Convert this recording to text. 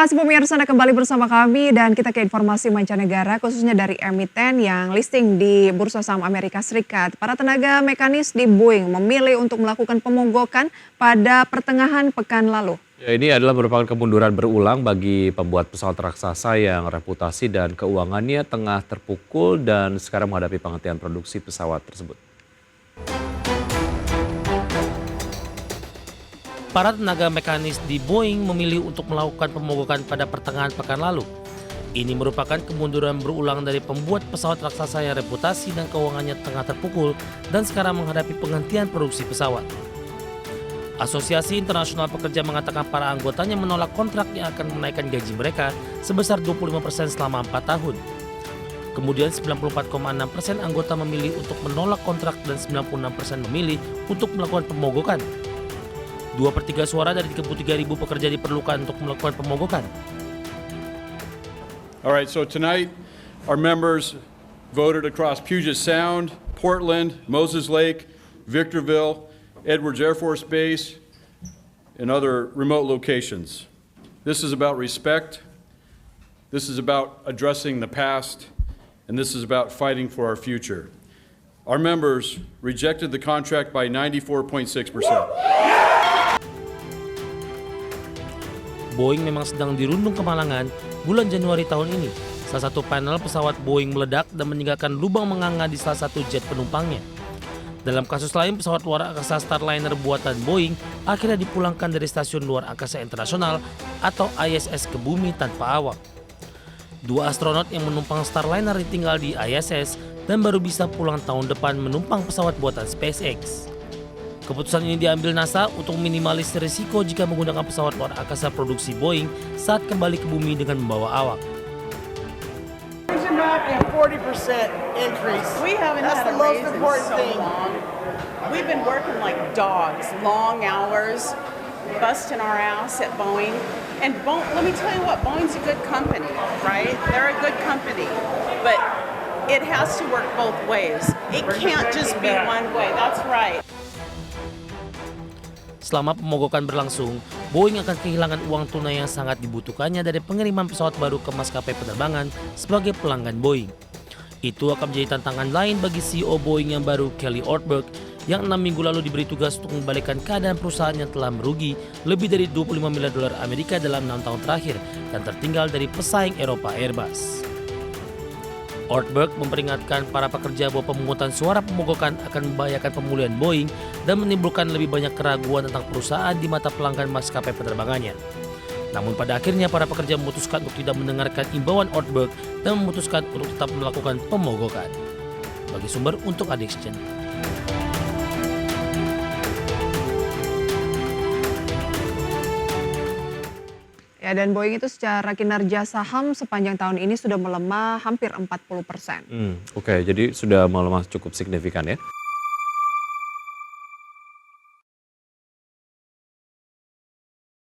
kasih pemirsa, Anda kembali bersama kami dan kita ke informasi mancanegara khususnya dari emiten yang listing di Bursa Saham Amerika Serikat. Para tenaga mekanis di Boeing memilih untuk melakukan pemogokan pada pertengahan pekan lalu. Ya, ini adalah merupakan kemunduran berulang bagi pembuat pesawat raksasa yang reputasi dan keuangannya tengah terpukul dan sekarang menghadapi penghentian produksi pesawat tersebut. Para tenaga mekanis di Boeing memilih untuk melakukan pemogokan pada pertengahan pekan lalu. Ini merupakan kemunduran berulang dari pembuat pesawat raksasa yang reputasi dan keuangannya tengah terpukul dan sekarang menghadapi penghentian produksi pesawat. Asosiasi Internasional Pekerja mengatakan para anggotanya menolak kontrak yang akan menaikkan gaji mereka sebesar 25% selama 4 tahun. Kemudian 94,6% anggota memilih untuk menolak kontrak dan 96% memilih untuk melakukan pemogokan. 2/3 suara dari 33.000 pekerja diperlukan untuk melakukan pemogokan. All right, so tonight our members voted across Puget Sound, Portland, Moses Lake, Victorville, Edwards Air Force Base, and other remote locations. This is about respect, this is about addressing the past, and this is about fighting for our future. Our members rejected the contract by 94.6%. Boeing memang sedang dirundung kemalangan bulan Januari tahun ini. Salah satu panel pesawat Boeing meledak dan meninggalkan lubang menganga di salah satu jet penumpangnya. Dalam kasus lain, pesawat luar angkasa Starliner buatan Boeing akhirnya dipulangkan dari Stasiun Luar Angkasa Internasional atau ISS ke bumi tanpa awak. 2 astronot yang menumpang Starliner ditinggal di ISS dan baru bisa pulang tahun depan menumpang pesawat buatan SpaceX. Keputusan ini diambil NASA untuk minimalis risiko jika menggunakan pesawat luar angkasa produksi Boeing saat kembali ke bumi dengan membawa awak. A 40% increase. We haven't That's had the a most raise in important so thing. long. We've been working like dogs, long hours, busting our ass at Boeing. And let me tell you what, Boeing's a good company, right? They're a good company, but it has to work both ways. It can't just be one way. That's right. Selama pemogokan berlangsung, Boeing akan kehilangan uang tunai yang sangat dibutuhkannya dari pengiriman pesawat baru ke maskapai penerbangan sebagai pelanggan Boeing. Itu akan menjadi tantangan lain bagi CEO Boeing yang baru, Kelly Ortberg, yang 6 minggu lalu diberi tugas untuk membalikkan keadaan perusahaan yang telah merugi lebih dari 25 miliar dolar Amerika dalam 6 tahun terakhir dan tertinggal dari pesaing Eropa Airbus. Ortberg memperingatkan para pekerja bahwa pemungutan suara pemogokan akan membahayakan pemulihan Boeing dan menimbulkan lebih banyak keraguan tentang perusahaan di mata pelanggan maskapai penerbangannya. Namun pada akhirnya para pekerja memutuskan untuk tidak mendengarkan imbauan Ortberg dan memutuskan untuk tetap melakukan pemogokan. Bagi sumber untuk Addiction. Ya, dan Boeing itu secara kinerja saham sepanjang tahun ini sudah melemah hampir 40%. Oke, jadi sudah melemah cukup signifikan ya.